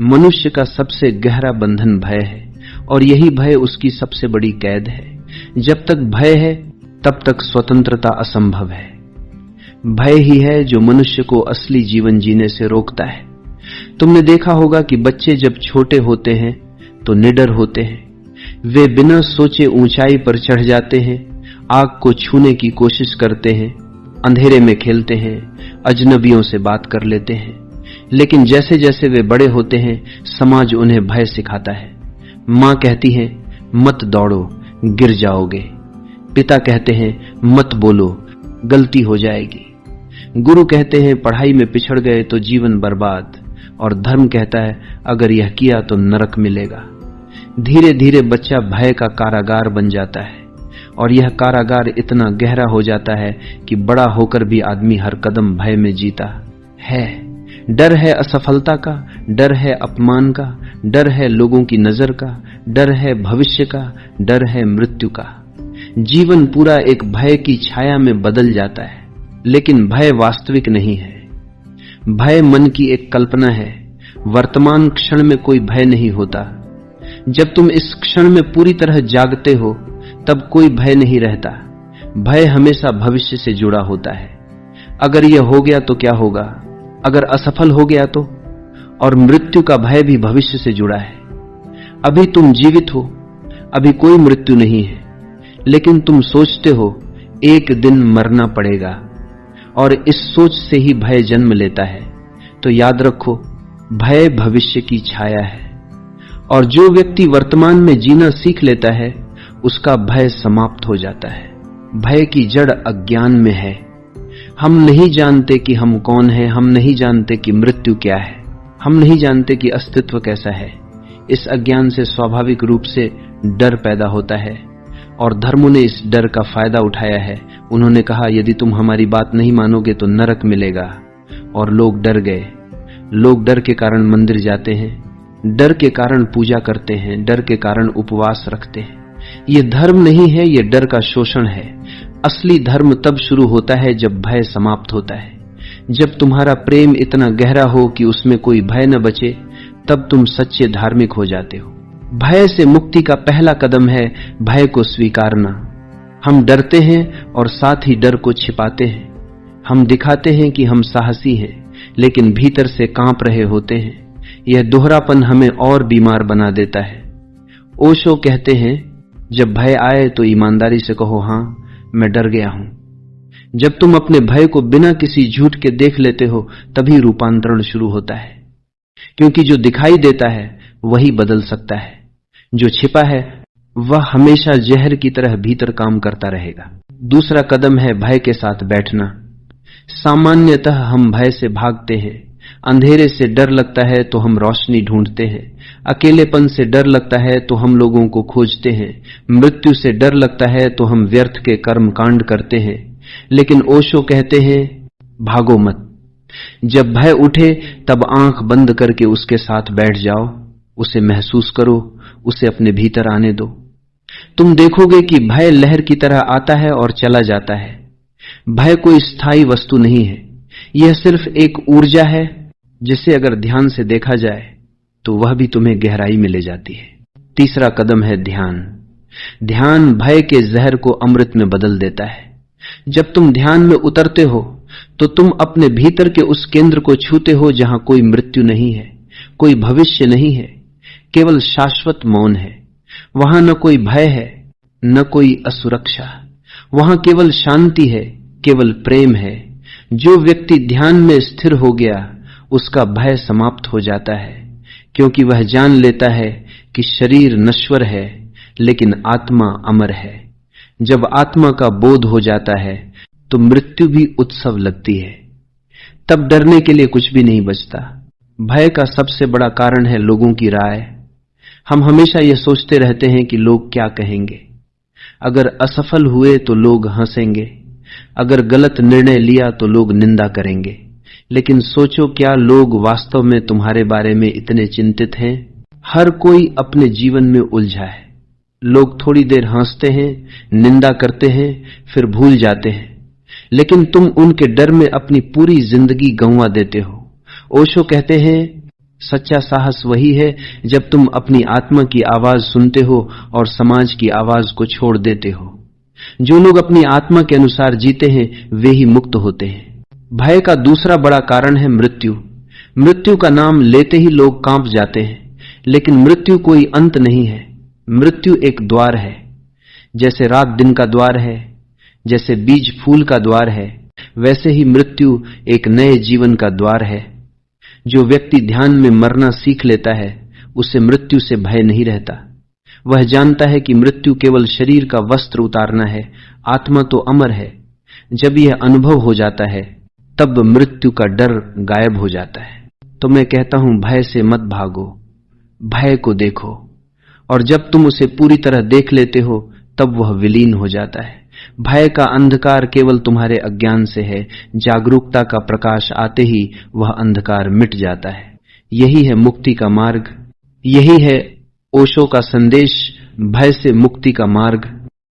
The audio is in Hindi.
मनुष्य का सबसे गहरा बंधन भय है और यही भय उसकी सबसे बड़ी कैद है। जब तक भय है तब तक स्वतंत्रता असंभव है। भय ही है जो मनुष्य को असली जीवन जीने से रोकता है। तुमने देखा होगा कि बच्चे जब छोटे होते हैं तो निडर होते हैं। वे बिना सोचे ऊंचाई पर चढ़ जाते हैं, आग को छूने की कोशिश करते हैं, अंधेरे में खेलते हैं, अजनबियों से बात कर लेते हैं। लेकिन जैसे जैसे वे बड़े होते हैं समाज उन्हें भय सिखाता है। मां कहती है मत दौड़ो, गिर जाओगे। पिता कहते हैं मत बोलो, गलती हो जाएगी। गुरु कहते हैं पढ़ाई में पिछड़ गए तो जीवन बर्बाद। और धर्म कहता है अगर यह किया तो नरक मिलेगा। धीरे धीरे बच्चा भय का कारागार बन जाता है और यह कारागार इतना गहरा हो जाता है कि बड़ा होकर भी आदमी हर कदम भय में जीता है। डर है असफलता का, डर है अपमान का, डर है लोगों की नजर का, डर है भविष्य का, डर है मृत्यु का। जीवन पूरा एक भय की छाया में बदल जाता है। लेकिन भय वास्तविक नहीं है। भय मन की एक कल्पना है। वर्तमान क्षण में कोई भय नहीं होता। जब तुम इस क्षण में पूरी तरह जागते हो तब कोई भय नहीं रहता। भय हमेशा भविष्य से जुड़ा होता है। अगर यह हो गया तो क्या होगा, अगर असफल हो गया तो। और मृत्यु का भय भी भविष्य से जुड़ा है। अभी तुम जीवित हो, अभी कोई मृत्यु नहीं है, लेकिन तुम सोचते हो एक दिन मरना पड़ेगा और इस सोच से ही भय जन्म लेता है। तो याद रखो, भय भविष्य की छाया है और जो व्यक्ति वर्तमान में जीना सीख लेता है उसका भय समाप्त हो जाता है। भय की जड़ अज्ञान में है। हम नहीं जानते कि हम कौन हैं, हम नहीं जानते कि मृत्यु क्या है, हम नहीं जानते कि अस्तित्व कैसा है। इस अज्ञान से स्वाभाविक रूप से डर पैदा होता है और धर्मों ने इस डर का फायदा उठाया है। उन्होंने कहा यदि तुम हमारी बात नहीं मानोगे तो नरक मिलेगा। और लोग डर गए। लोग डर के कारण मंदिर जाते हैं, डर के कारण पूजा करते हैं, डर के कारण उपवास रखते हैं। ये धर्म नहीं है, ये डर का शोषण है। असली धर्म तब शुरू होता है जब भय समाप्त होता है। जब तुम्हारा प्रेम इतना गहरा हो कि उसमें कोई भय न बचे, तब तुम सच्चे धार्मिक हो जाते हो। भय से मुक्ति का पहला कदम है भय को स्वीकारना। हम डरते हैं और साथ ही डर को छिपाते हैं। हम दिखाते हैं कि हम साहसी हैं, लेकिन भीतर से कांप रहे होते हैं। यह दोहरापन हमें और बीमार बना देता है। ओशो कहते हैं जब भय आए तो ईमानदारी से कहो हां मैं डर गया हूं। जब तुम अपने भय को बिना किसी झूठ के देख लेते हो तभी रूपांतरण शुरू होता है, क्योंकि जो दिखाई देता है वही बदल सकता है। जो छिपा है वह हमेशा जहर की तरह भीतर काम करता रहेगा। दूसरा कदम है भय के साथ बैठना। सामान्यतः हम भय से भागते हैं। अंधेरे से डर लगता है तो हम रोशनी ढूंढते हैं। अकेलेपन से डर लगता है तो हम लोगों को खोजते हैं। मृत्यु से डर लगता है तो हम व्यर्थ के कर्म कांड करते हैं। लेकिन ओशो कहते हैं भागो मत। जब भय उठे तब आंख बंद करके उसके साथ बैठ जाओ, उसे महसूस करो, उसे अपने भीतर आने दो। तुम देखोगे कि भय लहर की तरह आता है और चला जाता है। भय कोई स्थायी वस्तु नहीं है, यह सिर्फ एक ऊर्जा है जिसे अगर ध्यान से देखा जाए तो वह भी तुम्हें गहराई में ले जाती है। तीसरा कदम है ध्यान। ध्यान भय के जहर को अमृत में बदल देता है। जब तुम ध्यान में उतरते हो तो तुम अपने भीतर के उस केंद्र को छूते हो जहां कोई मृत्यु नहीं है, कोई भविष्य नहीं है, केवल शाश्वत मौन है। वहां न कोई भय है, न कोई असुरक्षा। वहां केवल शांति है, केवल प्रेम है। जो व्यक्ति ध्यान में स्थिर हो गया उसका भय समाप्त हो जाता है, क्योंकि वह जान लेता है कि शरीर नश्वर है लेकिन आत्मा अमर है। जब आत्मा का बोध हो जाता है तो मृत्यु भी उत्सव लगती है। तब डरने के लिए कुछ भी नहीं बचता। भय का सबसे बड़ा कारण है लोगों की राय। हम हमेशा यह सोचते रहते हैं कि लोग क्या कहेंगे। अगर असफल हुए तो लोग हंसेंगे, अगर गलत निर्णय लिया तो लोग निंदा करेंगे। लेकिन सोचो, क्या लोग वास्तव में तुम्हारे बारे में इतने चिंतित हैं? हर कोई अपने जीवन में उलझा है। लोग थोड़ी देर हंसते हैं, निंदा करते हैं, फिर भूल जाते हैं, लेकिन तुम उनके डर में अपनी पूरी जिंदगी गंवा देते हो। ओशो कहते हैं सच्चा साहस वही है जब तुम अपनी आत्मा की आवाज सुनते हो और समाज की आवाज को छोड़ देते हो। जो लोग अपनी आत्मा के अनुसार जीते हैं वे ही मुक्त होते हैं। भय का दूसरा बड़ा कारण है मृत्यु। मृत्यु का नाम लेते ही लोग कांप जाते हैं, लेकिन मृत्यु कोई अंत नहीं है। मृत्यु एक द्वार है। जैसे रात दिन का द्वार है, जैसे बीज फूल का द्वार है, वैसे ही मृत्यु एक नए जीवन का द्वार है। जो व्यक्ति ध्यान में मरना सीख लेता है उसे मृत्यु से भय नहीं रहता। वह जानता है कि मृत्यु केवल शरीर का वस्त्र उतारना है, आत्मा तो अमर है। जब यह अनुभव हो जाता है तब मृत्यु का डर गायब हो जाता है। तो मैं कहता हूं, भय से मत भागो, भय को देखो, और जब तुम उसे पूरी तरह देख लेते हो तब वह विलीन हो जाता है। भय का अंधकार केवल तुम्हारे अज्ञान से है, जागरूकता का प्रकाश आते ही वह अंधकार मिट जाता है। यही है मुक्ति का मार्ग, यही है ओशो का संदेश, भय से मुक्ति का मार्ग।